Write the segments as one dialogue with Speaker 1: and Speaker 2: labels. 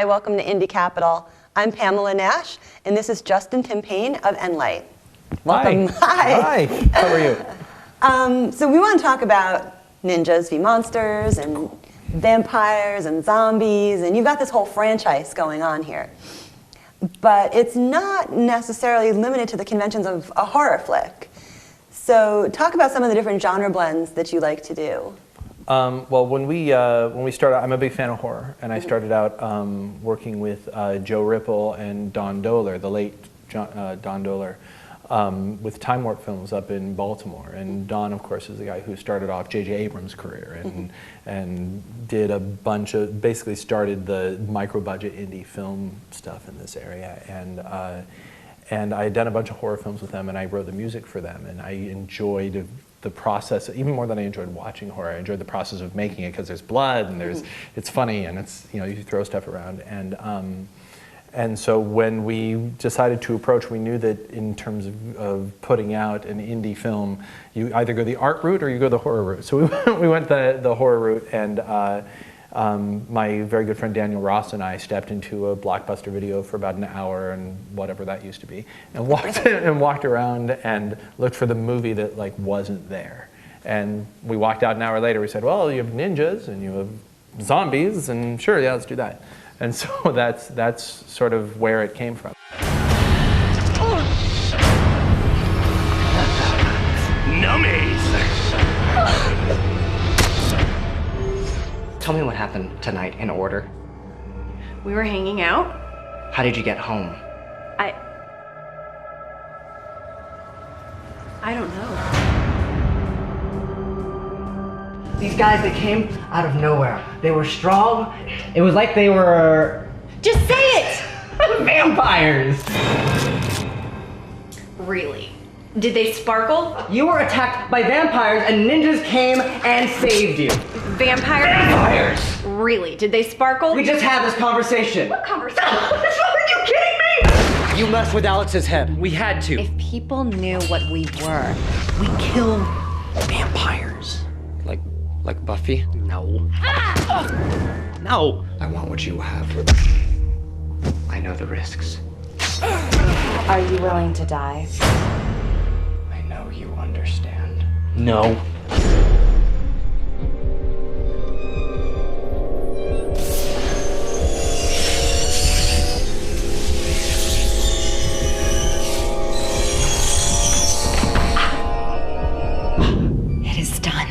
Speaker 1: Hi, welcome to IndieCapitol. I'm Pamela Nash, and this is Justin Timpane of Enlight. Welcome.
Speaker 2: Hi. Hi. How are you?
Speaker 1: So we want to talk about ninjas v monsters and vampires and zombies, and you've got this whole franchise going on here. But it's not necessarily limited to the conventions of a horror flick. So talk about some of the different genre blends that you like to do.
Speaker 2: Well, when we started, I'm a big fan of horror, and I started out working with Joe Ripple and Don Dohler, the late Don Dohler, with Time Warp Films up in Baltimore. And Don, of course, is the guy who started off J.J. Abrams' career and did a bunch of, basically started the micro-budget indie film stuff in this area. And I had done a bunch of horror films with them, and I wrote the music for them, and I enjoyed the process, even more than I enjoyed watching horror. I enjoyed the process of making it because there's blood and it's funny and it's, you know, you throw stuff around. And so when we decided to approach, we knew that in terms of putting out an indie film, you either go the art route or you go the horror route. So we went the horror route, and my very good friend Daniel Ross and I stepped into a Blockbuster Video for about an hour and whatever that used to be, and walked around and looked for the movie that like wasn't there. And we walked out an hour later. We said, well, you have ninjas and you have zombies, and sure, yeah, let's do that. And so that's sort of where it came from.
Speaker 3: Nummies!
Speaker 4: Tell me what happened tonight in order.
Speaker 5: We were hanging out.
Speaker 4: How did you get home?
Speaker 5: I don't know.
Speaker 4: These guys, they came out of nowhere. They were strong. It was like they were...
Speaker 5: Just say it!
Speaker 4: vampires!
Speaker 5: Really? Did they sparkle?
Speaker 4: You were attacked by vampires and ninjas came and saved you.
Speaker 5: Vampires? Really? Did they sparkle?
Speaker 4: We just had this conversation.
Speaker 5: What conversation? Are you kidding me?
Speaker 4: You messed with Alex's head. We had to.
Speaker 6: If people knew what we were, we kill vampires.
Speaker 4: Like Buffy? No. No. I want what you have. I know the risks.
Speaker 6: Are you willing to die?
Speaker 4: I know you understand. No.
Speaker 6: It is done.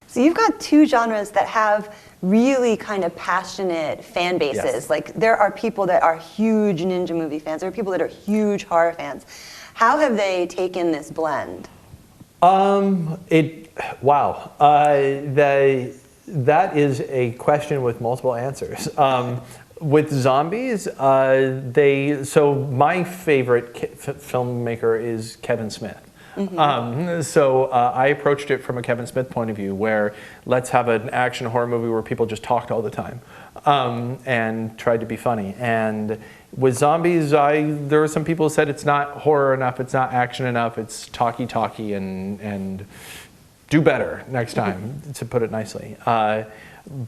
Speaker 1: So you've got two genres that have really kind of passionate fan bases.
Speaker 2: Yes.
Speaker 1: Like there are people that are huge ninja movie fans. There are people that are huge horror fans. How have they taken this blend?
Speaker 2: Wow. That is a question with multiple answers. With zombies, so my favorite filmmaker is Kevin Smith. So I approached it from a Kevin Smith point of view, where let's have an action horror movie where people just talked all the time and tried to be funny. And with zombies, there were some people who said it's not horror enough, it's not action enough, it's talky and do better next time, to put it nicely.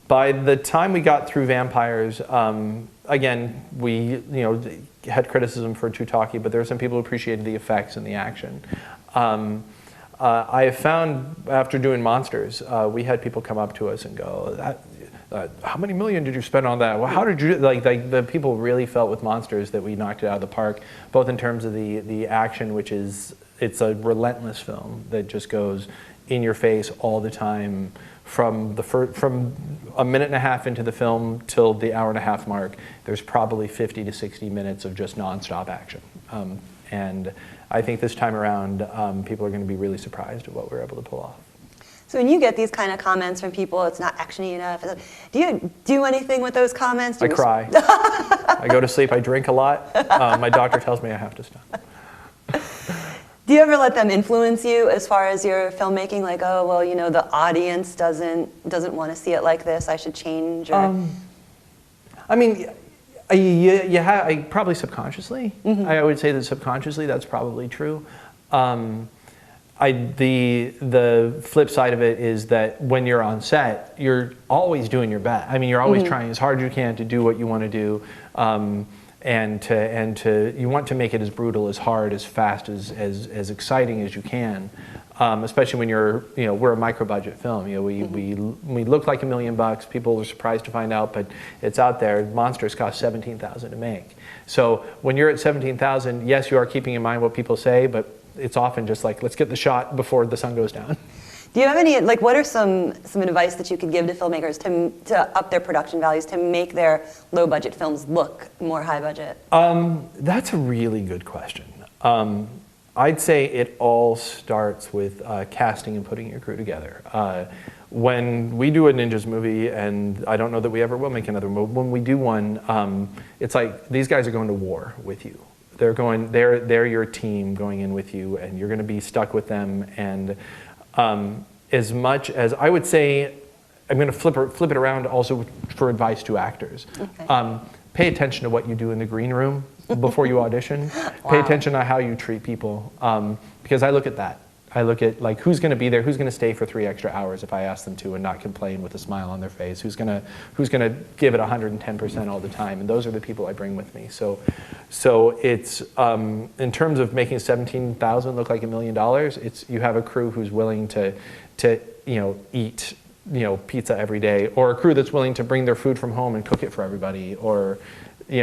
Speaker 2: By the time we got through vampires, again, we had criticism for too talky, but there were some people who appreciated the effects and the action. I have found after doing monsters, we had people come up to us and go, how many million did you spend on that? Well, how did you, like the people really felt with monsters that we knocked it out of the park, both in terms of the action, which is, it's a relentless film that just goes in your face all the time, from a minute and a half into the film till the hour and a half mark, there's probably 50 to 60 minutes of just nonstop action. And I think this time around, people are going to be really surprised at what we're able to pull off.
Speaker 1: So when you get these kind of comments from people, it's not actiony enough, do you do anything with those comments? Do
Speaker 2: I
Speaker 1: you
Speaker 2: cry. I go to sleep. I drink a lot. My doctor tells me I have to stop.
Speaker 1: Do you ever let them influence you as far as your filmmaking? Like, oh, well, you know, the audience doesn't want to see it like this. I should change. Or...
Speaker 2: I mean, I probably subconsciously. I would say that subconsciously that's probably true. The flip side of it is that when you're on set, you're always doing your best. I mean, you're always trying as hard as you can to do what you want to do, and you want to make it as brutal, as hard, as fast, as exciting as you can. Especially when we're a micro-budget film. You know, we look like $1 million. People are surprised to find out, but it's out there. Monsters cost $17,000 to make. So when you're at $17,000, yes, you are keeping in mind what people say, but it's often just like, let's get the shot before the sun goes down.
Speaker 1: Do you have any, like, what are some advice that you could give to filmmakers to up their production values, to make their low-budget films look more high-budget?
Speaker 2: That's a really good question. I'd say it all starts with casting and putting your crew together. When we do a Ninjas movie, and I don't know that we ever will make another movie, when we do one, it's like these guys are going to war with you. They're your team going in with you, and you're going to be stuck with them. And as much as I would say, I'm going to flip it around also for advice to actors. Okay. Pay attention to what you do in the green room before you audition. Wow. Pay attention to how you treat people, because I look at that. I look at, like, who's going to be there, who's going to stay for 3 extra hours if I ask them to and not complain with a smile on their face, who's going to give it 110% all the time, and those are the people I bring with me. So it's in terms of making $17,000 look like $1 million, it's you have a crew who's willing to eat pizza every day, or a crew that's willing to bring their food from home and cook it for everybody, or we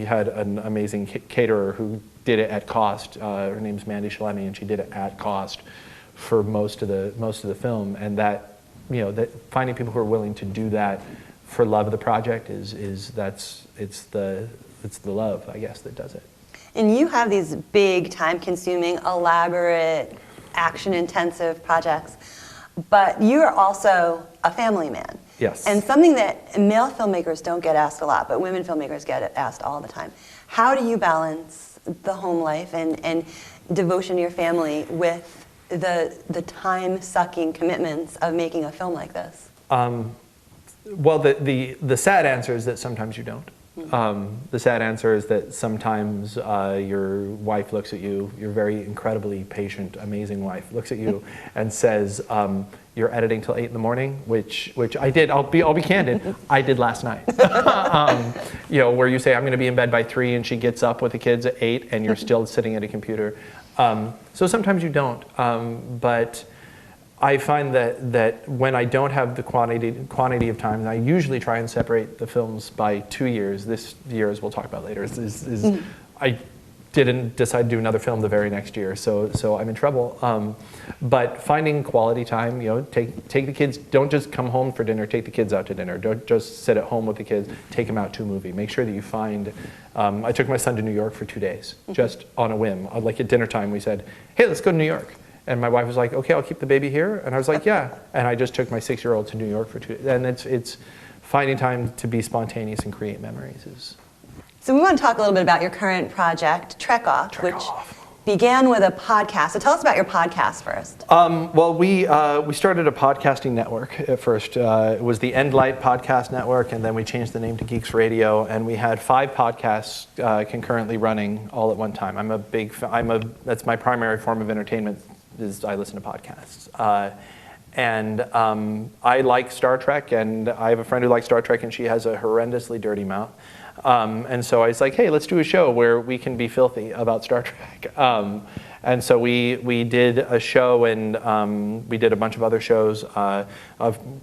Speaker 2: had an amazing caterer who did it at cost. Her name's Mandy Shalemi, and she did it at cost for most of the film. And that finding people who are willing to do that for love of the project it's the love, I guess, that does it.
Speaker 1: And you have these big, time-consuming, elaborate, action-intensive projects, but you are also a family man.
Speaker 2: Yes.
Speaker 1: And something that male filmmakers don't get asked a lot, but women filmmakers get asked all the time. How do you balance the home life and devotion to your family with the time-sucking commitments of making a film like this?
Speaker 2: Well, the sad answer is that sometimes you don't. The sad answer is that sometimes your wife looks at you, your very incredibly patient, amazing wife looks at you and says, you're editing till 8 in the morning, which I did. I'll be candid. I did last night. Where you say I'm going to be in bed by 3, and she gets up with the kids at 8, and you're still sitting at a computer. So sometimes you don't. But I find that when I don't have the quantity of time, and I usually try and separate the films by 2 years. This year, as we'll talk about later, I didn't decide to do another film the very next year, so I'm in trouble. But finding quality time, take the kids. Don't just come home for dinner. Take the kids out to dinner. Don't just sit at home with the kids. Take them out to a movie. Make sure that you find. I took my son to New York for 2 days, just on a whim. Like at dinner time, we said, "Hey, let's go to New York." And my wife was like, "Okay, I'll keep the baby here." And I was like, "Yeah." And I just took my 6-year-old to New York for 2 days. And it's finding time to be spontaneous and create memories.
Speaker 1: So we want to talk a little bit about your current project, Trekoff, which began with a podcast. So tell us about your podcast first.
Speaker 2: Well, we started a podcasting network at first. It was the Endlight Podcast Network, and then we changed the name to Geeks Radio, and we had 5 podcasts concurrently running all at one time. That's my primary form of entertainment, is I listen to podcasts. And I like Star Trek, and I have a friend who likes Star Trek, and she has a horrendously dirty mouth. And so I was like, hey, let's do a show where we can be filthy about Star Trek. And so we did a show, and we did a bunch of other shows.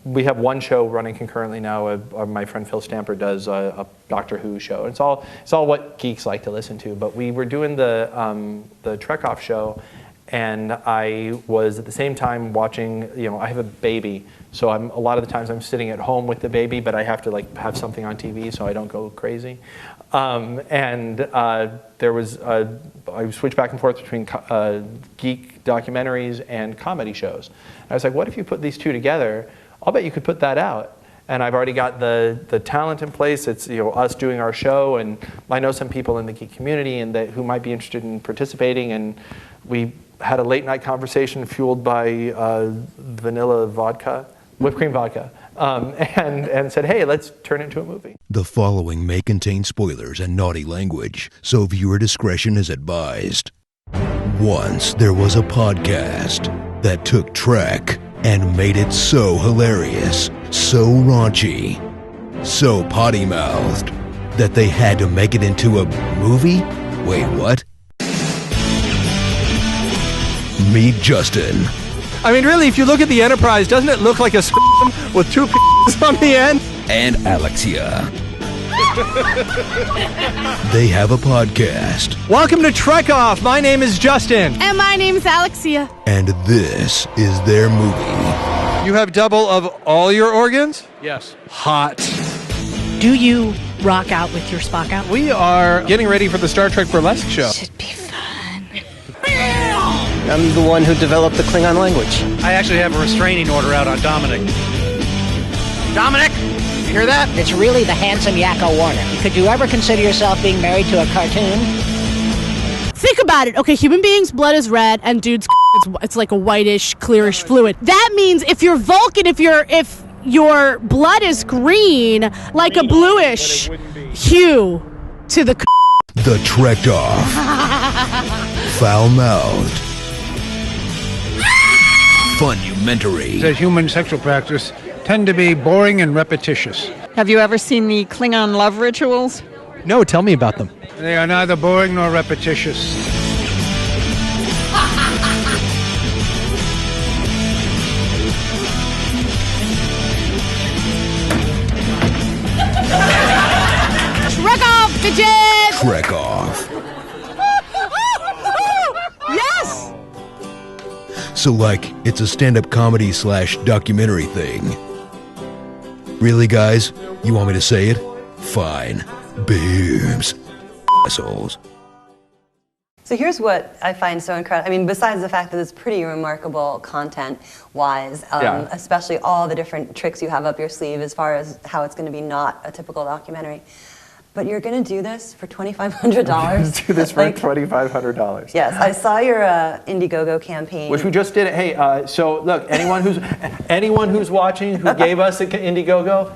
Speaker 2: We have one show running concurrently now. My friend Phil Stamper does a Doctor Who show. It's all what geeks like to listen to. But we were doing the Trekoff show, And I was at the same time watching, I have a baby, so a lot of the times I'm sitting at home with the baby, but I have to like have something on TV so I don't go crazy. There was, I switched back and forth between geek documentaries and comedy shows. And I was like, what if you put these two together? I'll bet you could put that out. And I've already got the talent in place. It's us doing our show, and I know some people in the geek community and who might be interested in participating. And we had a late night conversation fueled by vanilla vodka, whipped cream vodka, and said, hey, let's turn it into a movie.
Speaker 7: The following may contain spoilers and naughty language, so viewer discretion is advised. Once there was a podcast that took Trek and made it so hilarious, so raunchy, so potty-mouthed, that they had to make it into a movie? Wait, what? Meet Justin.
Speaker 8: I mean, really, if you look at the Enterprise, doesn't it look like a with two p***s on the end?
Speaker 7: And Alexia. They have a podcast.
Speaker 8: Welcome to Trekoff. My name is Justin.
Speaker 9: And my name's Alexia.
Speaker 7: And this is their movie.
Speaker 8: You have double of all your organs?
Speaker 3: Yes.
Speaker 8: Hot.
Speaker 6: Do you rock out with your Spock out?
Speaker 8: We are getting ready for the Star Trek Burlesque show.
Speaker 6: Should be fun.
Speaker 10: I'm the one who developed the Klingon language.
Speaker 3: I actually have a restraining order out on Dominic. Dominic! You hear that?
Speaker 11: It's really the handsome Yakko Warner. Could you ever consider yourself being married to a cartoon?
Speaker 9: Think about it. Okay, human beings' blood is red, and dudes' it's like a whitish, clearish fluid. That means if you're Vulcan, if your blood is green, like a bluish hue to the
Speaker 7: Trekoff. Foul-mouthed. Funumentary.
Speaker 12: The human sexual practice tend to be boring and repetitious.
Speaker 13: Have you ever seen the Klingon love rituals?
Speaker 8: No, tell me about them.
Speaker 12: They are neither boring nor repetitious.
Speaker 9: Trekoff, bitches!
Speaker 7: Trekoff.
Speaker 9: Yes!
Speaker 7: So it's a stand-up comedy / documentary thing. Really, guys? You want me to say it? Fine. Boobs. Assholes.
Speaker 1: So here's what I find so incredible. I mean, besides the fact that it's pretty remarkable content-wise, especially all the different tricks you have up your sleeve as far as how it's going to be not a typical documentary. But you're going to do this for $2,500?
Speaker 2: Do this for $2,500.
Speaker 1: Yes, I saw your Indiegogo campaign.
Speaker 2: Which we just did. Hey, so look, anyone who's watching who gave us an Indiegogo,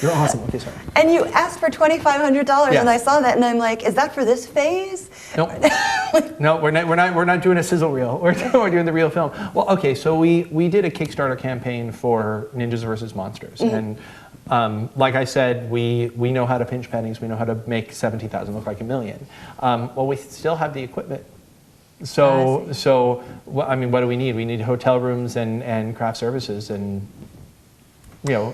Speaker 2: you're awesome. Okay, sorry.
Speaker 1: And you asked for $2,500,
Speaker 2: Yes.
Speaker 1: and I saw that, and I'm like, is that for this phase?
Speaker 2: Nope. No, we're not doing a sizzle reel. We're doing the real film. Well, okay, so we did a Kickstarter campaign for Ninjas vs. Monsters, and like I said, we know how to pinch pennies. We know how to make 70,000 look like $1 million. Well, we still have the equipment. So I mean, what do we need? We need hotel rooms and craft services, and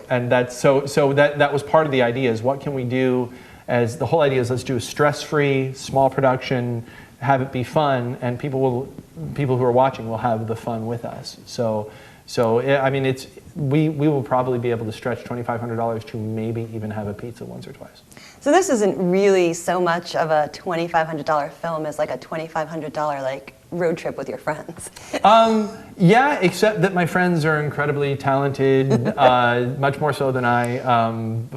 Speaker 2: and that's so that was part of the idea. Is what can we do? As the whole idea is, let's do a stress-free, small production, have it be fun, and people who are watching will have the fun with us. So I mean, we will probably be able to stretch $2,500 to maybe even have a pizza once or twice.
Speaker 1: So this isn't really so much of a $2,500 film as like a $2,500 road trip with your friends.
Speaker 2: Yeah, except that my friends are incredibly talented, much more so than I,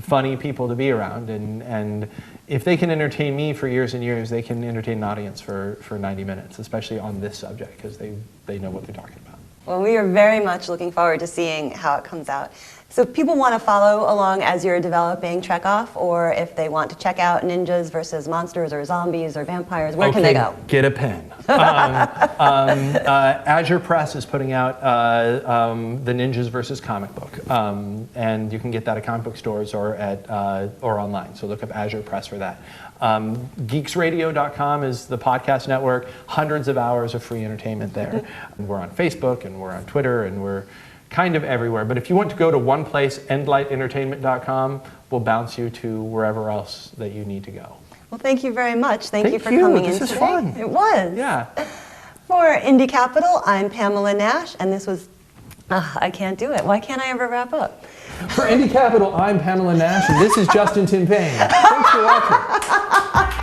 Speaker 2: funny people to be around, and if they can entertain me for years and years, they can entertain an audience for 90 minutes, especially on this subject, because they know what they're talking about.
Speaker 1: Well, we are very much looking forward to seeing how it comes out. So if people want to follow along as you're developing Trekoff, or if they want to check out Ninjas versus Monsters or Zombies or Vampires, where can they go?
Speaker 2: Get a pen. Azure Press is putting out the Ninjas versus comic book, and you can get that at comic book stores or or online. So look up Azure Press for that. Geeksradio.com is the podcast network. Hundreds of hours of free entertainment there. And we're on Facebook and we're on Twitter and we're kind of everywhere. But if you want to go to one place, endlightentertainment.com will bounce you to wherever else that you need to go.
Speaker 1: Well, thank you very much. Thank you for coming in today.
Speaker 2: This is fun.
Speaker 1: It was.
Speaker 2: Yeah.
Speaker 1: For IndieCapitol, I'm Pamela Nash, and this was... I can't do it. Why can't I ever wrap up?
Speaker 2: For IndieCapitol, I'm Pamela Nash, and this is Justin Timpane. Thanks for watching.